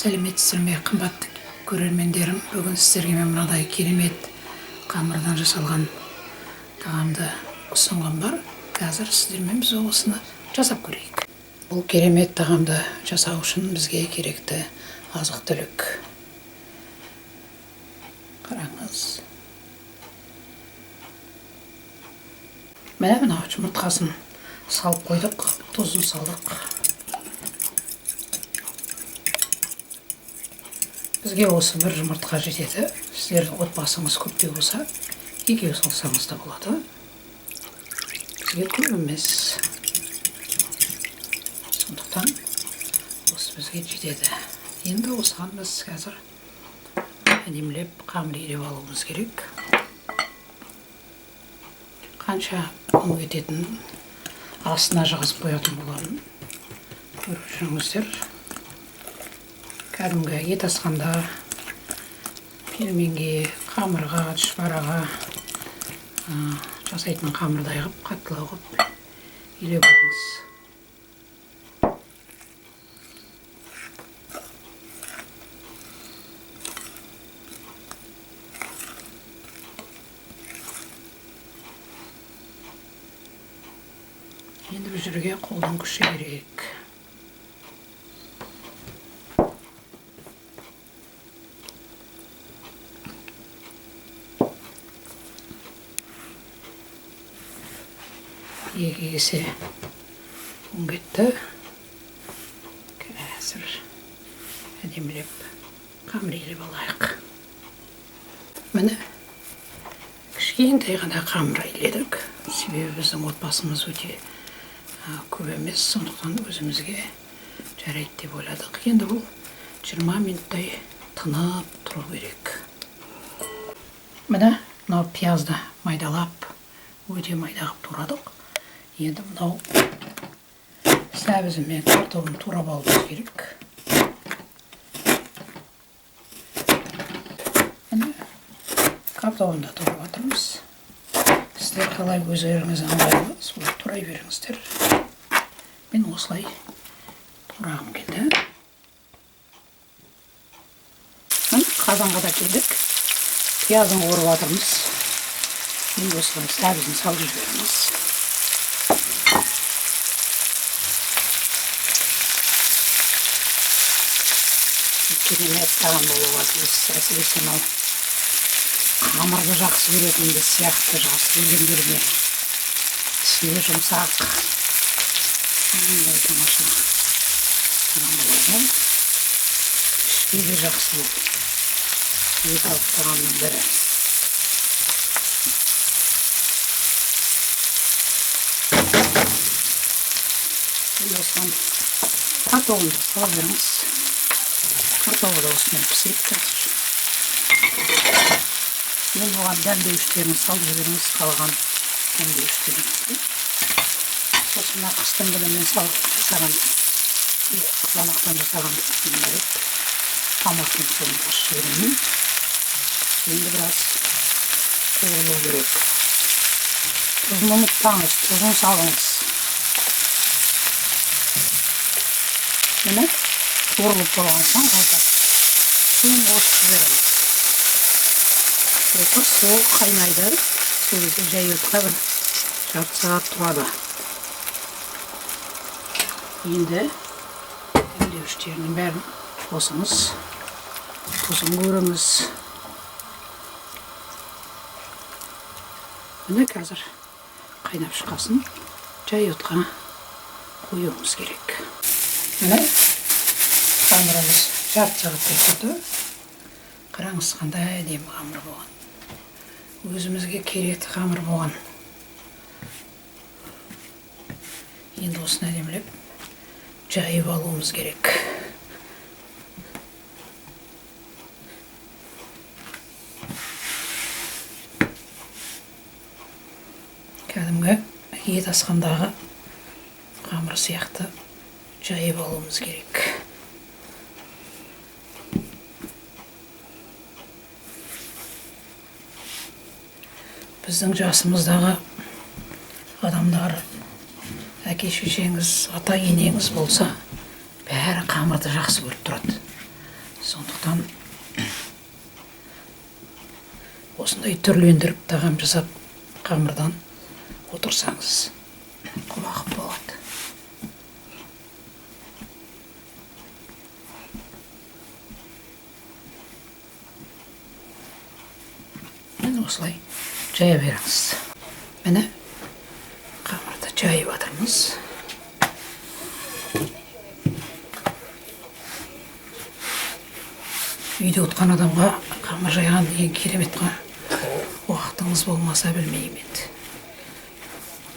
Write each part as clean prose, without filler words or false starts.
Сәлеметсіздер ме, қымбатты көрермендерім. Бүгін сіздерге мен мынадай керемет қамырдан жасалған тағамды ұсынған бар. Қазір сіздермен біз осыны жасап көрейік. Бұл керемет тағамды жасау үшін бізге керекті азық-түлік. Қараңыз. Мына жұмыртқасын салып қойдық, тұзын салдық. Бізге осы бір жұмыртқа жетеді. Сіздердің отбасыңыз көптеу болса, екеу салсаңыз да болады. Бізге көп емес. Сондықтан осы бізге жетеді. Енді осыған біз қазір әдемілеп қамыр елеп алуымыз керек. Қанша ұн кететінін астына жағызып қоятын боламын. Көріп жүріңіздер. Кәдімгі ет асқанда пельменге, қамырға, түшпараға жасайтын қамырдай қып, қаттылау қып елеп алыңыз. Енді бұл жерге қолдан күші керек. Екі кесе ұн кетті. Қазір әдемілеп қамыр елеп алайық. Міне кішкентай ғана қамыр еледік. Себебі біздің отбасымыз өте көп емес, сондықтан өзімізге жарайды деп ойладық. Енді бұл 20 минуттай тынып тұру керек. Міне мынау пиязды майдалап, өте майда қып турадық. Енді мынау сәбізі мен картоплын турап алуымыз керек. Міне картоплын да турап жатырмыз. Сіздер қалай өздеріңіз ыңғайлы солай турай беріңіздер. Мен осылай турағым келді. Қазанға да келдік. Пиязын қуырып жатырмыз. Енді осылай сәбізін салып жібереміз. Керемет тағам болуға тиіс. Әсіресе мынау қамырды жақсы көретінді сияқты жақсы көргендерге ішінде жұмсақ. Қандай тамаша тағам болады. Ішке де жақсы бұл. Виталық тағамның бірі. Осыған картоплды салып беріңіз. Картоплы да осымен пісіріп қазір. Енді оған дәмдеуіштерін салып жіберіңіз, қалаған дәмдеуіштеріңізді. Сосын мына қыстың күнімен салып жасаған, қызанақтан жасаған томаттың суын қосып жіберемін. Енді біраз қуырылу керек. Тұзын ұмытпаңыз, тұзын салыңыз. Міне қуырылып болған соң алда суын қосып жібереміз. Сосын су қайнайды. Сол кезде жай отқа бір жарты сағат тұрады. Енді дәмдеуіштерінің бәрін қосыңыз. Тұзын көріңіз. Міне қазір қайнап шыққасын жай отқа қоюымыз керек. Міне қамырымыз жарты сағаттай тұрды. Қараңыз қандай әдемі қамыр болған. Өзімізге керекті қамыр болған. Енді осыны әдемілеп жайып алуымыз керек. Кәдімгі ет асқандағы қамыр сияқты жайып алуымыз керек. Біздің жасымыздағы адамдар, әке-шешеңіз, ата-енеңіз болса, бәрі қамырды жақсы көріп тұрады. Сондықтан осындай түрлендіріп тағам жасап қамырдан отырсаңыз құлақып болады. Міне осылай жая беріңіз. Міне қамырды жайып жатырмыз. Үйде отқан адамға қамыр жайған деген керемет қой. Уақытыңыз болмаса білмеймін енді.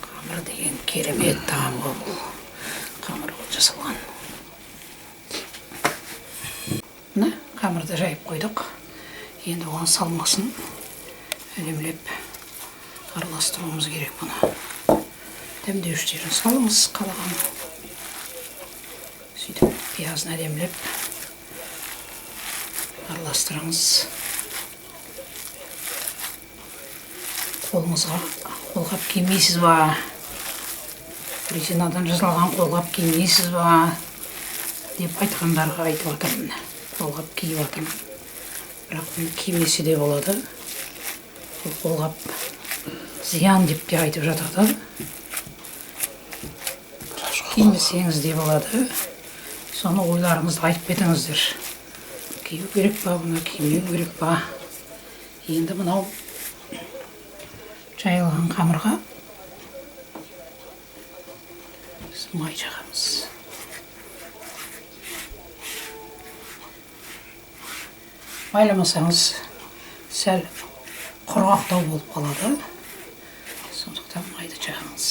Қамыр деген керемет тағам ғой. Қамыр жасалған. Міне қамырды жайып қойдық. Енді оған салмасын әлемлеп араластыруымыз керек бұны. Дәмдеуіштерін салыңыз қалаған. Сөйтіп пиязын әлемлеп араластырыңыз. Қолыңызға қолғап кимейсіз ба? Резинадан жасалған қолғап кимейсіз ба? Деп айтқандарға айтып жатырмын. Қолғап киіп жатырмын. Бірақ кимесе де болады. Қолғап зиян деп те айтып жатады. Кимесеңіз де болады. Соны ойларыңызды айтып кетіңіздер. Кию керек па, бұны кимеу керек па? Енді мынау жайылған қамырға біз май жағамыз. Майламасаңыз сәл құрғақтау болып қалады. Сондықтан майды жағыңыз.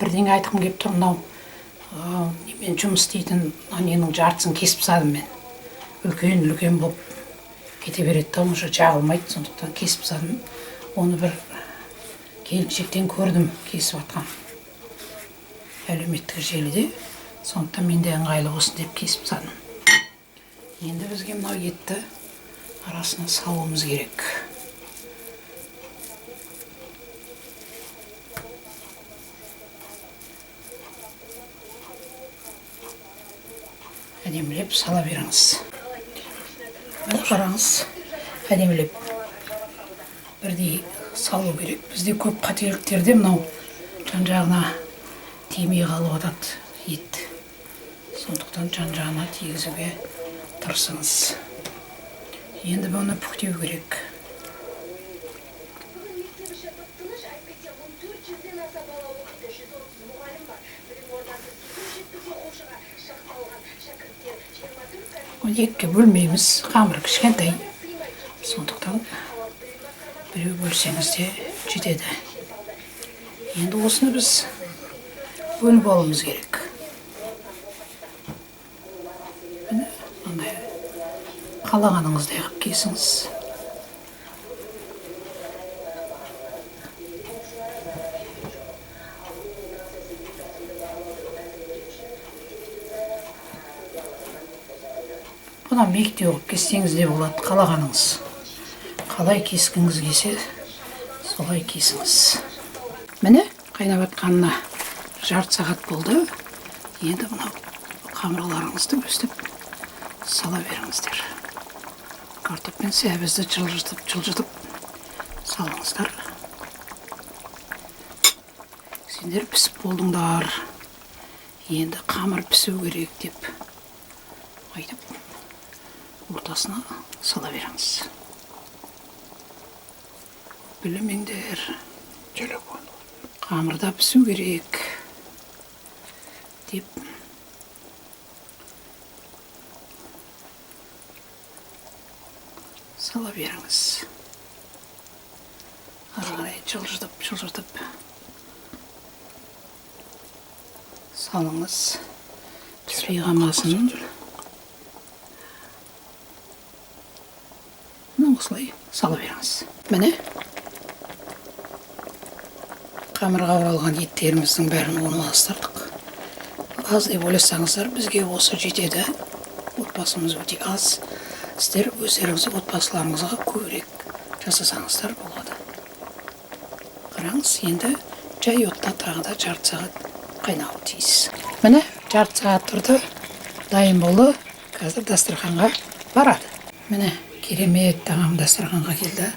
Бірдеңе айтқым келіп тұр, мынау мен жұмыс істейтін ненің жартысын кесіп тастадым мен. Үлкен болып кете береді да, уже жағылмайды, сондықтан кесіп тастадым. Оны бір келіншектен көрдім кесіп жатқан. Әлеуметтік желіде, сондықтан мен де ыңғайлы болсын деп кесіп тастадым. Енді бізге мынау етті арасына салуымыз керек. Әдемілеп сала беріңіз. Міне қараңыз, әдемілеп бірдей салу керек. Бізде көп қателіктерде мынау жан-жағына тимей қалып жатады ет. Сондықтан жан-жағына тигізуге тырысыңыз. Енді бұны бүктеу керек. Екіге бөлмейміз, қамыр кішкентай. Сондықтан біреу бөлсеңіз де жетеді. Енді осыны біз бөліп алуымыз керек. Міне, қалағаныңыздай қылып кесіңіз. Бұдан мектеу қылып кессеңіз де болады, қалағаныңыз. Қалай кескіңіз келсе, солай кесіңіз. Міне, қайнап жатқанына жарты сағат болды. Енді мынау қамырларыңызды өстіп сала беріңіздер. Картоп пен сәбізді жылжытып салыңыздар. Сендер пісіп болдыңдар. Енді қамыр пісу керек деп айтып ортасына сала беріңіз. Білмеңдер. Қамырда пісу керек деп сала беріңіз. Ары қарай жылжытып салыңыз. Піспей қалмасын. Осылай сала беріңіз. Міне, қамырға оралған еттеріміздің бәрін орналастырдық. аз деп ойласаңыздар, бізге осы жетеді. Отбасымыз өте аз. Сіздер өздеріңіз отбасыларыңызға көбірек жасасаңыздар болады. Қараңыз, енді жай отта тағы да жарты сағат қайнауы тиіс. Міне, жарты сағат тұрды, дайын болды. Қазір дастарханға барады. Міне, керемет тағам дастарханға келді.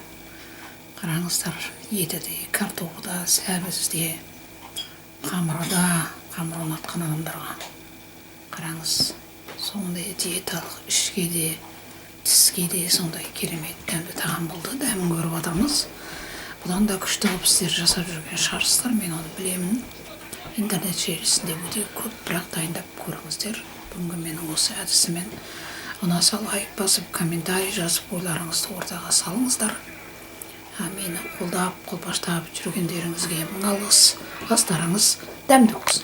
Қараңыздар, еті де, картофы да, сәбіз де, қамыры да, қамыр ұнатқан адамдарға. Қараңыз, сондай диеталық ішке де, тіске де сондай керемет дәмді тағам болды. Дәмін көріп отырмыз. Бұдан да күшті қылып сіздер жасап жүрген шығарсыздар, мен оны білемін. Интернет желісінде өте көп, бірақ дайындап көріңіздер. Бүгінгі менің осы әдісімен ұнаса лайк басып, комментарий жазып, ойларыңызды ортаға салыңыздар. Мені қолдап, қолпаштап жүргендеріңізге мың алғыс. Астарыңыз дәмді болсын.